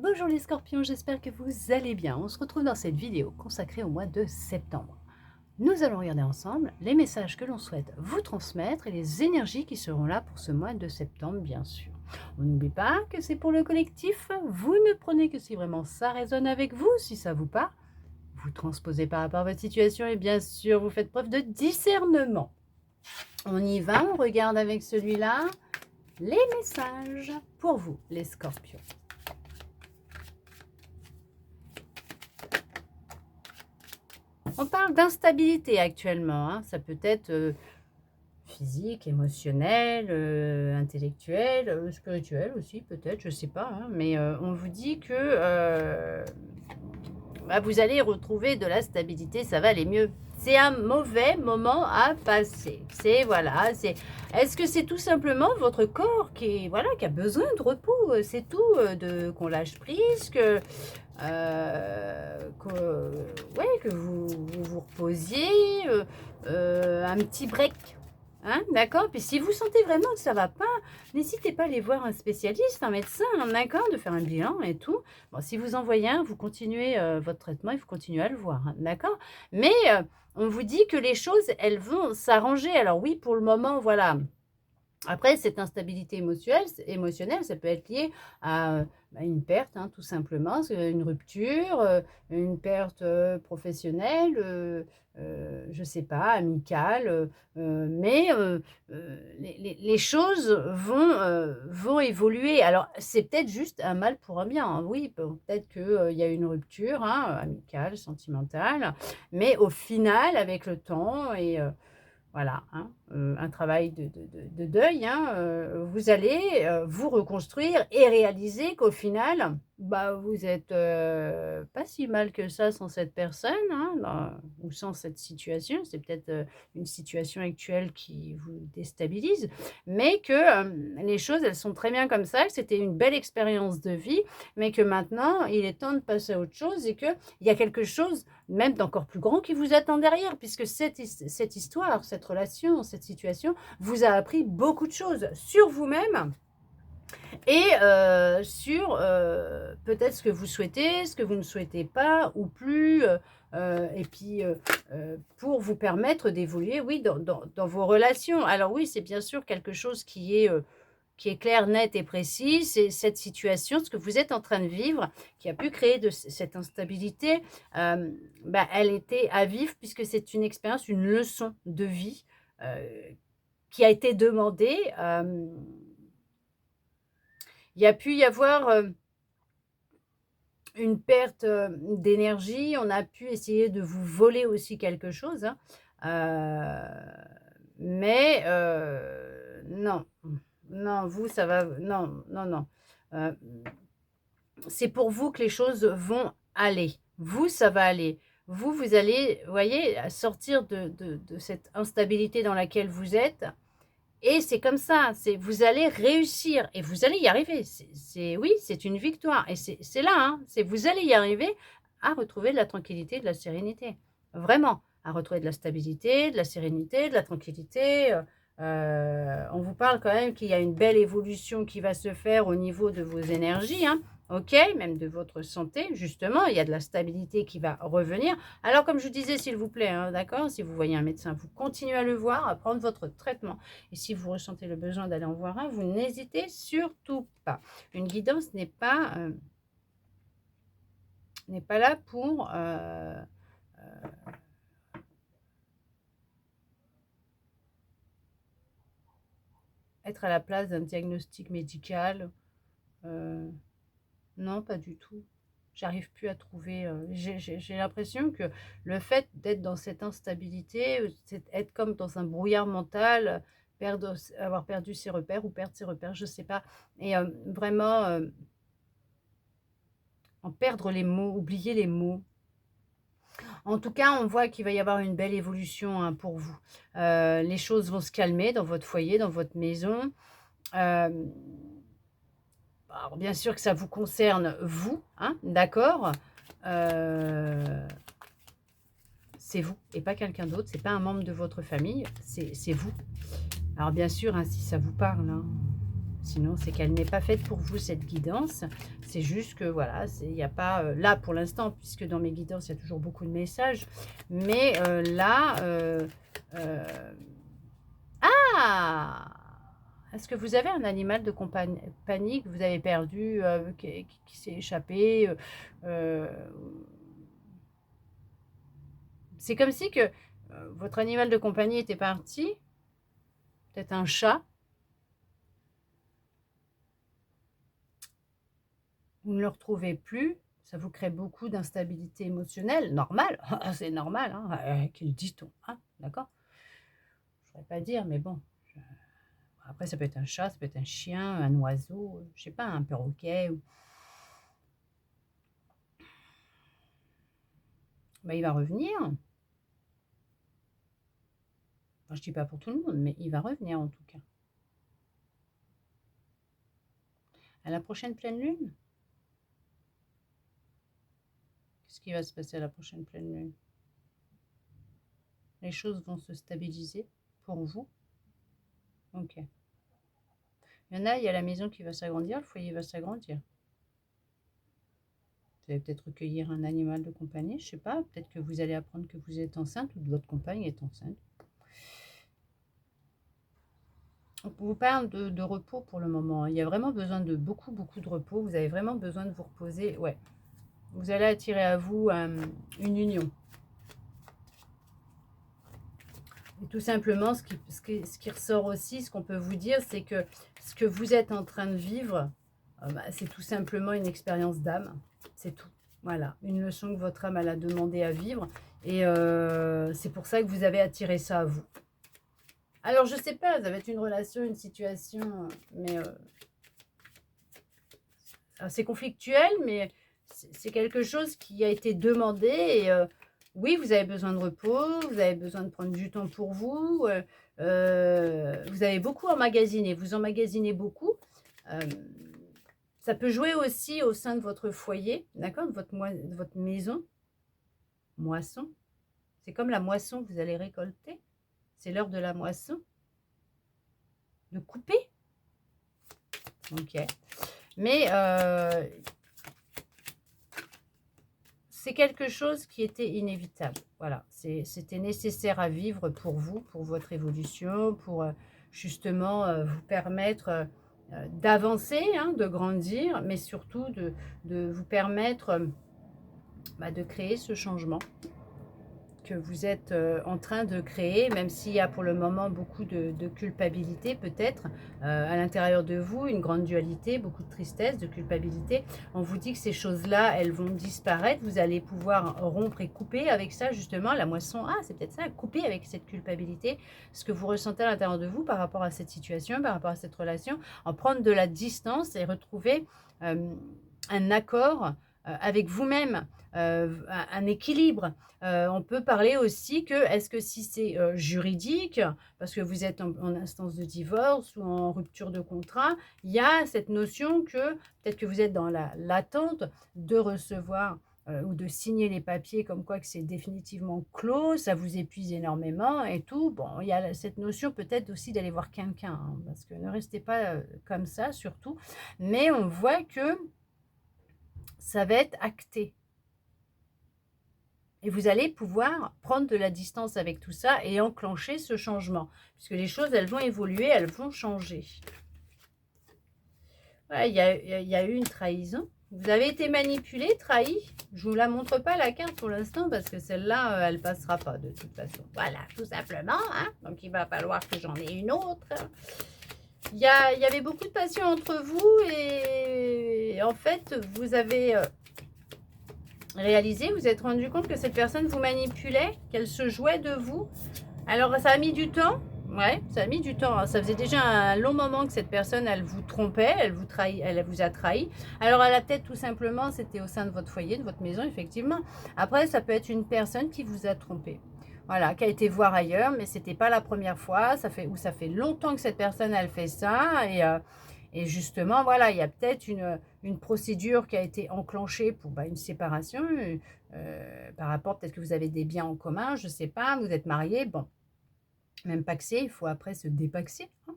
Bonjour les scorpions, j'espère que vous allez bien. On se retrouve dans cette vidéo consacrée au mois de septembre. Nous allons regarder ensemble les messages que l'on souhaite vous transmettre et les énergies qui seront là pour ce mois de septembre, bien sûr. On n'oublie pas que c'est pour le collectif. Vous ne prenez que si vraiment ça résonne avec vous, si ça vous parle. Vous transposez par rapport à votre situation et bien sûr, vous faites preuve de discernement. On y va, on regarde avec celui-là les messages pour vous, les scorpions. On parle d'instabilité actuellement, hein. Ça peut être physique, émotionnel, intellectuel, spirituel aussi peut-être, je ne sais pas. Hein, mais on vous dit que vous allez retrouver de la stabilité, ça va aller mieux. C'est un mauvais moment à passer. C'est voilà, c'est. Est-ce que c'est tout simplement votre corps qui a besoin de repos, c'est tout, qu'on lâche prise, que vous reposiez, un petit break. Hein, d'accord. Puis si vous sentez vraiment que ça ne va pas, n'hésitez pas à aller voir un spécialiste, un médecin, hein, d'accord, de faire un bilan et tout. Bon, si vous en voyez un, vous continuez votre traitement et vous continuez à le voir, hein, d'accord. Mais on vous dit que les choses, elles vont s'arranger. Alors oui, pour le moment, voilà. Après, cette instabilité émotionnelle, ça peut être lié à une perte, hein, tout simplement, une rupture, une perte professionnelle, je ne sais pas, amicale, mais les choses vont évoluer. Alors, c'est peut-être juste un mal pour un bien, hein. Oui, peut-être qu'il y a une rupture, hein, amicale, sentimentale, mais au final, avec le temps et voilà, hein, un travail de deuil, hein, vous allez vous reconstruire et réaliser qu'au final, vous êtes pas si mal que ça sans cette personne, hein, ou sans cette situation. C'est peut-être une situation actuelle qui vous déstabilise, mais que les choses, elles sont très bien comme ça, que c'était une belle expérience de vie, mais que maintenant, il est temps de passer à autre chose et qu'il y a quelque chose même d'encore plus grand qui vous attend derrière, puisque cette histoire, cette relation, cette situation vous a appris beaucoup de choses sur vous-même et sur peut-être ce que vous souhaitez, ce que vous ne souhaitez pas ou plus, et puis pour vous permettre d'évoluer, oui, dans vos relations. Alors oui, c'est bien sûr quelque chose qui est clair, net et précis, c'est cette situation, ce que vous êtes en train de vivre, qui a pu créer cette instabilité, elle était à vivre puisque c'est une expérience, une leçon de vie qui a été demandée. Il y a pu y avoir une perte d'énergie, on a pu essayer de vous voler aussi quelque chose, hein, mais non. Non, vous, ça va non, non, non. Heu, c'est pour vous que les choses vont aller. Vous, ça va aller. Vous allez, vous voyez, sortir de cette instabilité dans laquelle vous êtes et c'est comme ça, vous allez réussir et vous allez y arriver. Oui, c'est une victoire et c'est là, hein, vous allez y arriver à retrouver de la tranquillité, de la sérénité. Vraiment, à retrouver de la stabilité, de la sérénité, de la tranquillité, on vous parle quand même qu'il y a une belle évolution qui va se faire au niveau de vos énergies, hein, OK? Même de votre santé, justement, il y a de la stabilité qui va revenir. Alors comme je vous disais, s'il vous plaît, hein, d'accord? Si vous voyez un médecin, vous continuez à le voir, à prendre votre traitement. Et si vous ressentez le besoin d'aller en voir un, vous n'hésitez surtout pas. Une guidance n'est pas là pour être à la place d'un diagnostic médical. Non, pas du tout. J'arrive plus à trouver. J'ai l'impression que le fait d'être dans cette instabilité, c'est être comme dans un brouillard mental, avoir perdu ses repères ou perdre ses repères, je ne sais pas. Et vraiment en perdre les mots, oublier les mots. En tout cas, on voit qu'il va y avoir une belle évolution, hein, pour vous. Les choses vont se calmer dans votre foyer, dans votre maison. Hem, alors bien sûr que ça vous concerne vous, hein, d'accord? Heu, c'est vous et pas quelqu'un d'autre, c'est pas un membre de votre famille, c'est vous. Alors bien sûr, hein, si ça vous parle, hein, Sinon, c'est qu'elle n'est pas faite pour vous, cette guidance. C'est juste que, voilà, il n'y a pas... là, pour l'instant, puisque dans mes guidances, il y a toujours beaucoup de messages. Mais là... ah! Est-ce que vous avez un animal de compagnie que vous avez perdu, qui s'est échappé C'est comme si que votre animal de compagnie était parti. Peut-être un chat. Vous ne le retrouvez plus. Ça vous crée beaucoup d'instabilité émotionnelle. Normal. C'est normal. Hein, qu'il dit-on. Hein, d'accord? Je ne saurais pas dire, mais bon. Après, ça peut être un chat, ça peut être un chien, un oiseau, je ne sais pas, un perroquet. Ben, il va revenir. Enfin, je ne dis pas pour tout le monde, mais il va revenir en tout cas. À la prochaine pleine lune? Qu'est-ce qui va se passer à la prochaine pleine lune? Les choses vont se stabiliser pour vous. Ok. Il y a la maison qui va s'agrandir, le foyer va s'agrandir. Vous allez peut-être recueillir un animal de compagnie, je ne sais pas. Peut-être que vous allez apprendre que vous êtes enceinte ou que votre compagne est enceinte. On vous parle de repos pour le moment. Il y a vraiment besoin de beaucoup de repos. Vous avez vraiment besoin de vous reposer. Ouais. Vous allez attirer à vous une union. Et tout simplement, ce qui ressort aussi, ce qu'on peut vous dire, c'est que ce que vous êtes en train de vivre, c'est tout simplement une expérience d'âme. C'est tout. Voilà, une leçon que votre âme elle a demandé à vivre. Et c'est pour ça que vous avez attiré ça à vous. Alors, je sais pas, ça va être une relation, une situation, mais c'est conflictuel, mais c'est quelque chose qui a été demandé. Et oui, vous avez besoin de repos, vous avez besoin de prendre du temps pour vous. Vous avez beaucoup emmagasiné, vous emmagasinez beaucoup. Ça peut jouer aussi au sein de votre foyer, d'accord, de votre maison. Moisson. C'est comme la moisson que vous allez récolter. C'est l'heure de la moisson. De couper. Ok. Mais c'est quelque chose qui était inévitable. Voilà. C'était nécessaire à vivre pour vous, pour votre évolution, pour justement vous permettre d'avancer, hein, de grandir, mais surtout de vous permettre de créer ce changement que vous êtes en train de créer, même s'il y a pour le moment beaucoup de culpabilité peut-être à l'intérieur de vous, une grande dualité, beaucoup de tristesse, de culpabilité. On vous dit que ces choses-là, elles vont disparaître, vous allez pouvoir rompre et couper avec ça justement, la moisson, c'est peut-être ça, couper avec cette culpabilité, ce que vous ressentez à l'intérieur de vous par rapport à cette situation, par rapport à cette relation, en prendre de la distance et retrouver un accord avec vous-même, un équilibre. On peut parler aussi que, est-ce que si c'est juridique, parce que vous êtes en instance de divorce ou en rupture de contrat, il y a cette notion que peut-être que vous êtes dans l'attente de recevoir ou de signer les papiers comme quoi que c'est définitivement clos, ça vous épuise énormément et tout. Bon, il y a cette notion peut-être aussi d'aller voir quelqu'un, hein, parce que ne restez pas comme ça surtout. Mais on voit que ça va être acté. Et vous allez pouvoir prendre de la distance avec tout ça et enclencher ce changement. Puisque les choses, elles vont évoluer, elles vont changer. Voilà, il y a eu une trahison. Vous avez été manipulé, trahi. Je ne vous la montre pas la carte pour l'instant parce que celle-là, elle ne passera pas de toute façon. Voilà, tout simplement. Hein. Donc, il va falloir que j'en ai une autre. Il y avait beaucoup de passion entre vous et en fait, vous avez réalisé, vous êtes rendu compte que cette personne vous manipulait, qu'elle se jouait de vous. Alors, ça a mis du temps. Ouais, ça a mis du temps. Ça faisait déjà un long moment que cette personne, elle vous trompait, elle vous a trahi. Alors, elle a peut-être tout simplement, c'était au sein de votre foyer, de votre maison, effectivement. Après, ça peut être une personne qui vous a trompé. Voilà, qui a été voir ailleurs, mais c'était pas la première fois. Ça fait longtemps que cette personne, elle fait ça. Et justement, voilà, il y a peut-être une procédure qui a été enclenchée pour une séparation. Par rapport, peut-être que vous avez des biens en commun, je ne sais pas, vous êtes mariés, bon. Même paxé, il faut après se dépaxer. Hein.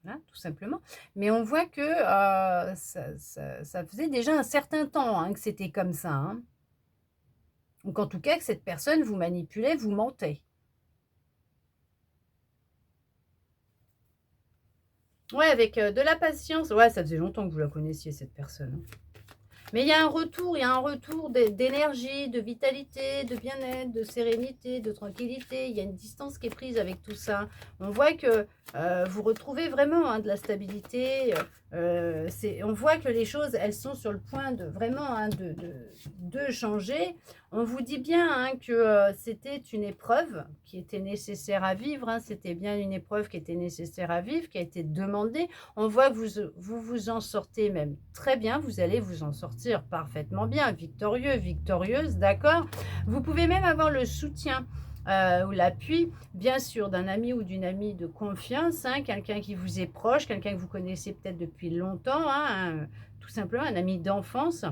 hein, tout simplement. Mais on voit que ça faisait déjà un certain temps hein, que c'était comme ça. Hein. Donc en tout cas, que cette personne vous manipulait, vous mentait. Ouais, avec de la patience. Ouais, ça faisait longtemps que vous la connaissiez, cette personne. Hein. Mais il y a un retour d'énergie, de vitalité, de bien-être, de sérénité, de tranquillité. Il y a une distance qui est prise avec tout ça. On voit que vous retrouvez vraiment hein, de la stabilité. On voit que les choses, elles sont sur le point de vraiment hein, de changer. On vous dit bien hein, que c'était une épreuve qui était nécessaire à vivre. Hein. C'était bien une épreuve qui était nécessaire à vivre, qui a été demandée. On voit que vous en sortez même très bien. Vous allez vous en sortir parfaitement bien, victorieux, victorieuse, d'accord. Vous pouvez même avoir le soutien ou l'appui, bien sûr, d'un ami ou d'une amie de confiance, hein, quelqu'un qui vous est proche, quelqu'un que vous connaissez peut-être depuis longtemps, hein, tout simplement un ami d'enfance.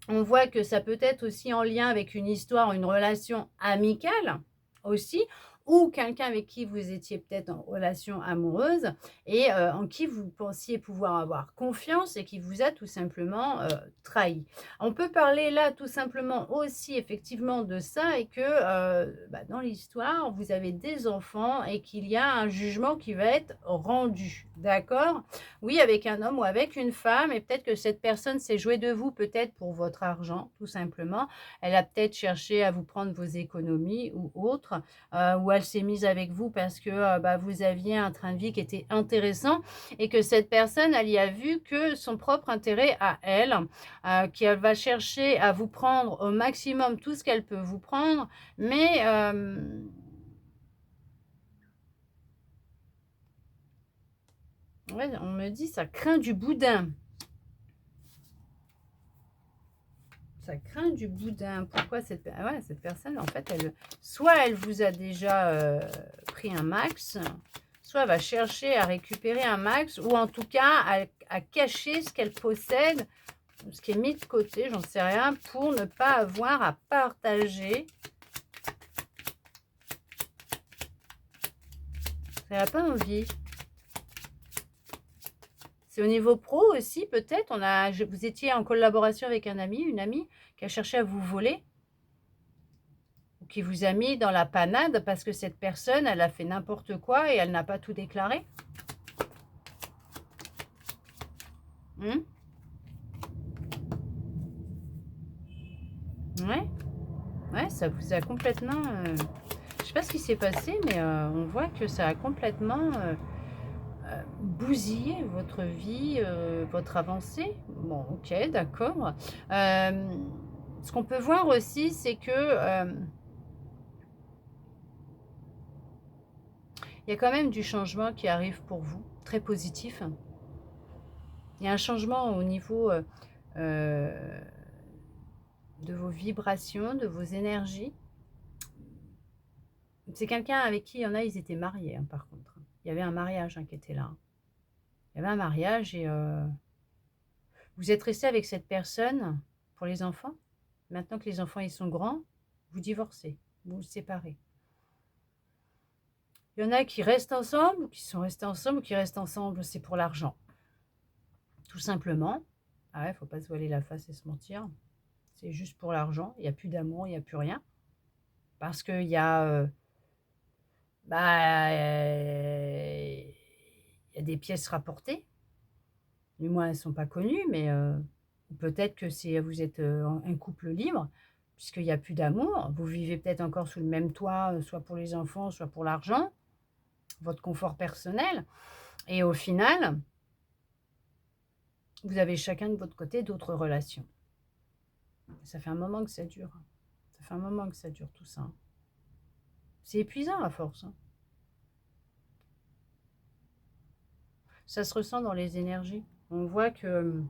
On voit que ça peut être aussi en lien avec une histoire, une relation amicale aussi, ou quelqu'un avec qui vous étiez peut-être en relation amoureuse et en qui vous pensiez pouvoir avoir confiance et qui vous a tout simplement trahi. On peut parler là tout simplement aussi effectivement de ça et que dans l'histoire, vous avez des enfants et qu'il y a un jugement qui va être rendu, d'accord? Oui, avec un homme ou avec une femme, et peut-être que cette personne s'est jouée de vous, peut-être pour votre argent, tout simplement. Elle a peut-être cherché à vous prendre vos économies ou autres, ou elle s'est mise avec vous parce que vous aviez un train de vie qui était intéressant et que cette personne, elle y a vu que son propre intérêt à elle, qu'elle va chercher à vous prendre au maximum tout ce qu'elle peut vous prendre, mais ouais, on me dit ça craint du boudin. Ça craint du boudin. Pourquoi cette personne, en fait, soit elle vous a déjà pris un max, soit elle va chercher à récupérer un max, ou en tout cas à cacher ce qu'elle possède, ce qui est mis de côté, j'en sais rien, pour ne pas avoir à partager. Elle n'a pas envie. C'est au niveau pro aussi, peut-être. Vous étiez en collaboration avec un ami, une amie, qui a cherché à vous voler, ou qui vous a mis dans la panade parce que cette personne, elle a fait n'importe quoi et elle n'a pas tout déclaré. Ouais, ouais, ça vous a complètement... je sais pas ce qui s'est passé, mais on voit que ça a complètement bousillé votre vie, votre avancée. Bon, ok, d'accord. Ce qu'on peut voir aussi, c'est que il y a quand même du changement qui arrive pour vous, très positif. Il y a un changement au niveau de vos vibrations, de vos énergies. C'est quelqu'un avec qui il y en a, ils étaient mariés, hein, par contre. Il y avait un mariage hein, qui était là. Il y avait un mariage et vous êtes resté avec cette personne pour les enfants. Maintenant que les enfants ils sont grands, vous divorcez, vous vous séparez. Il y en a qui restent ensemble, qui sont restés ensemble, ou qui restent ensemble, c'est pour l'argent. Tout simplement. Ah ouais, faut pas se voiler la face et se mentir. C'est juste pour l'argent. Il n'y a plus d'amour, il n'y a plus rien. Parce qu'il y a... il y a des pièces rapportées. Du moins, elles ne sont pas connues, mais peut-être que vous êtes un couple libre, puisqu'il n'y a plus d'amour. Vous vivez peut-être encore sous le même toit, soit pour les enfants, soit pour l'argent, votre confort personnel. Et au final, vous avez chacun de votre côté d'autres relations. Ça fait un moment que ça dure. Ça fait un moment que ça dure tout ça. C'est épuisant à force. Ça se ressent dans les énergies. On voit que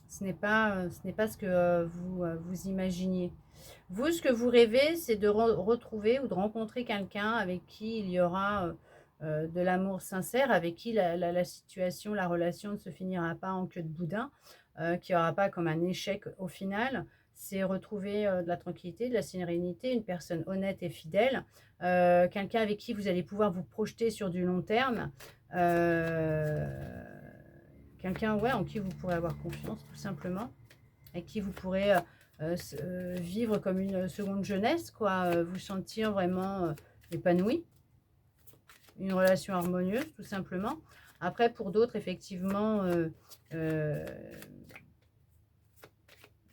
ce n'est pas ce que vous imaginiez. Vous, ce que vous rêvez, c'est de retrouver ou de rencontrer quelqu'un avec qui il y aura de l'amour sincère, avec qui la situation, la relation ne se finira pas en queue de boudin, qui n'y aura pas comme un échec au final. c'est retrouver de la tranquillité, de la sérénité, une personne honnête et fidèle, quelqu'un avec qui vous allez pouvoir vous projeter sur du long terme, quelqu'un ouais, en qui vous pourrez avoir confiance tout simplement, avec qui vous pourrez vivre comme une seconde jeunesse, quoi, vous sentir vraiment épanoui, une relation harmonieuse tout simplement. Après, pour d'autres, effectivement,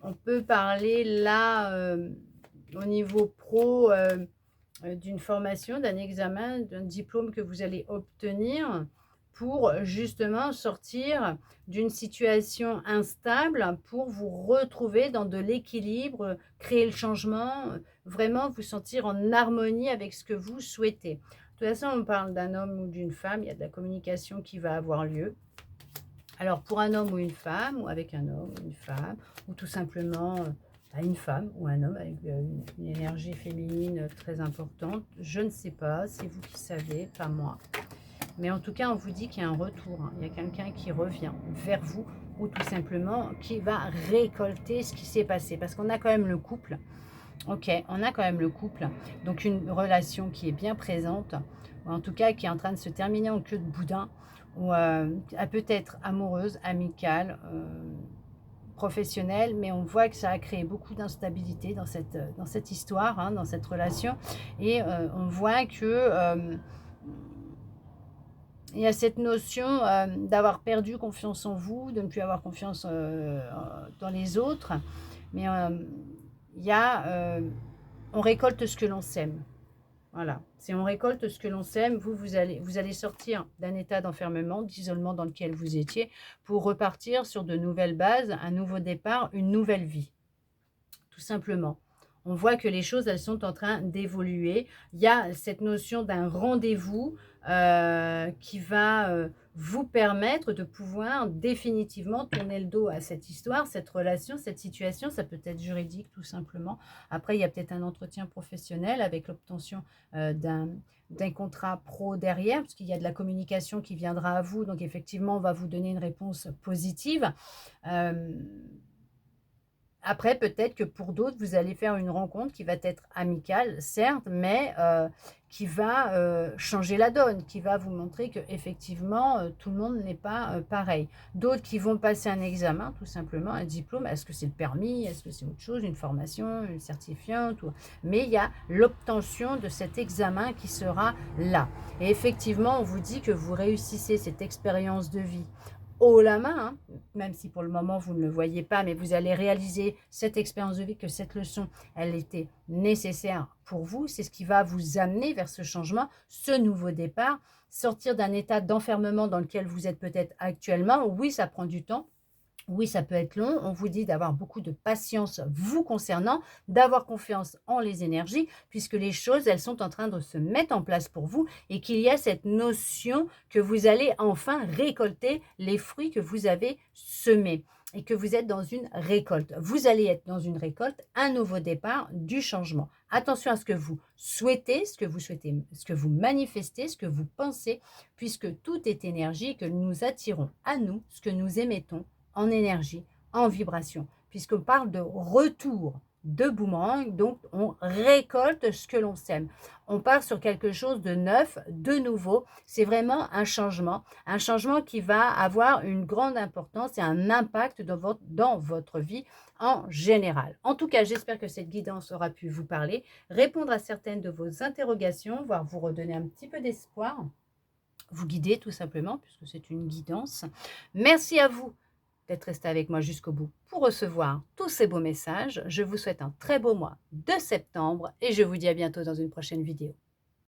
on peut parler là, au niveau pro, d'une formation, d'un examen, d'un diplôme que vous allez obtenir pour justement sortir d'une situation instable, pour vous retrouver dans de l'équilibre, créer le changement, vraiment vous sentir en harmonie avec ce que vous souhaitez. De toute façon, on parle d'un homme ou d'une femme, il y a de la communication qui va avoir lieu. Alors, pour un homme ou une femme, ou avec un homme ou une femme, ou tout simplement une femme ou un homme avec une énergie féminine très importante, je ne sais pas, c'est vous qui savez, pas moi. Mais en tout cas, on vous dit qu'il y a un retour, hein. Il y a quelqu'un qui revient vers vous, ou tout simplement qui va récolter ce qui s'est passé. Parce qu'on a quand même le couple, ok, on a quand même le couple, donc une relation qui est bien présente, ou en tout cas qui est en train de se terminer en queue de boudin, ou peut-être amoureuse, amicale, professionnelle, mais on voit que ça a créé beaucoup d'instabilité dans cette histoire, hein, dans cette relation, et on voit que il y a cette notion d'avoir perdu confiance en vous, de ne plus avoir confiance dans les autres, mais il y a on récolte ce que l'on sème. Voilà, si on récolte ce que l'on sème, vous allez sortir d'un état d'enfermement, d'isolement dans lequel vous étiez, pour repartir sur de nouvelles bases, un nouveau départ, une nouvelle vie, tout simplement. On voit que les choses, elles sont en train d'évoluer. Il y a cette notion d'un rendez-vous qui va vous permettre de pouvoir définitivement tourner le dos à cette histoire, cette relation, cette situation. Ça peut être juridique, tout simplement. Après, il y a peut-être un entretien professionnel avec l'obtention d'un contrat pro derrière, parce qu'il y a de la communication qui viendra à vous. Donc, effectivement, on va vous donner une réponse positive. Après, peut-être que pour d'autres, vous allez faire une rencontre qui va être amicale, certes, mais qui va changer la donne, qui va vous montrer qu'effectivement, tout le monde n'est pas pareil. D'autres qui vont passer un examen, tout simplement, un diplôme. Est-ce que c'est le permis? Est-ce que c'est autre chose? Une formation, une certifiante? Mais il y a l'obtention de cet examen qui sera là. Et effectivement, on vous dit que vous réussissez cette expérience de vie haut la main, hein, même si pour le moment vous ne le voyez pas, mais vous allez réaliser cette expérience de vie, que cette leçon, elle était nécessaire pour vous. C'est ce qui va vous amener vers ce changement, ce nouveau départ, sortir d'un état d'enfermement dans lequel vous êtes peut-être actuellement. Oui, ça prend du temps. Oui, ça peut être long. On vous dit d'avoir beaucoup de patience vous concernant, d'avoir confiance en les énergies, puisque les choses, elles sont en train de se mettre en place pour vous et qu'il y a cette notion que vous allez enfin récolter les fruits que vous avez semés et que vous êtes dans une récolte. Vous allez être dans une récolte, un nouveau départ, du changement. Attention à ce que vous souhaitez, ce que vous manifestez, ce que vous pensez, puisque tout est énergie et que nous attirons à nous ce que nous émettons en énergie, en vibration, puisqu'on parle de retour de boomerang, donc on récolte ce que l'on sème. On part sur quelque chose de neuf, de nouveau. C'est vraiment un changement qui va avoir une grande importance et un impact dans votre vie en général. En tout cas, j'espère que cette guidance aura pu vous parler, répondre à certaines de vos interrogations, voire vous redonner un petit peu d'espoir, vous guider tout simplement, puisque c'est une guidance. Merci à vous d'être resté avec moi jusqu'au bout pour recevoir tous ces beaux messages. Je vous souhaite un très beau mois de septembre et je vous dis à bientôt dans une prochaine vidéo.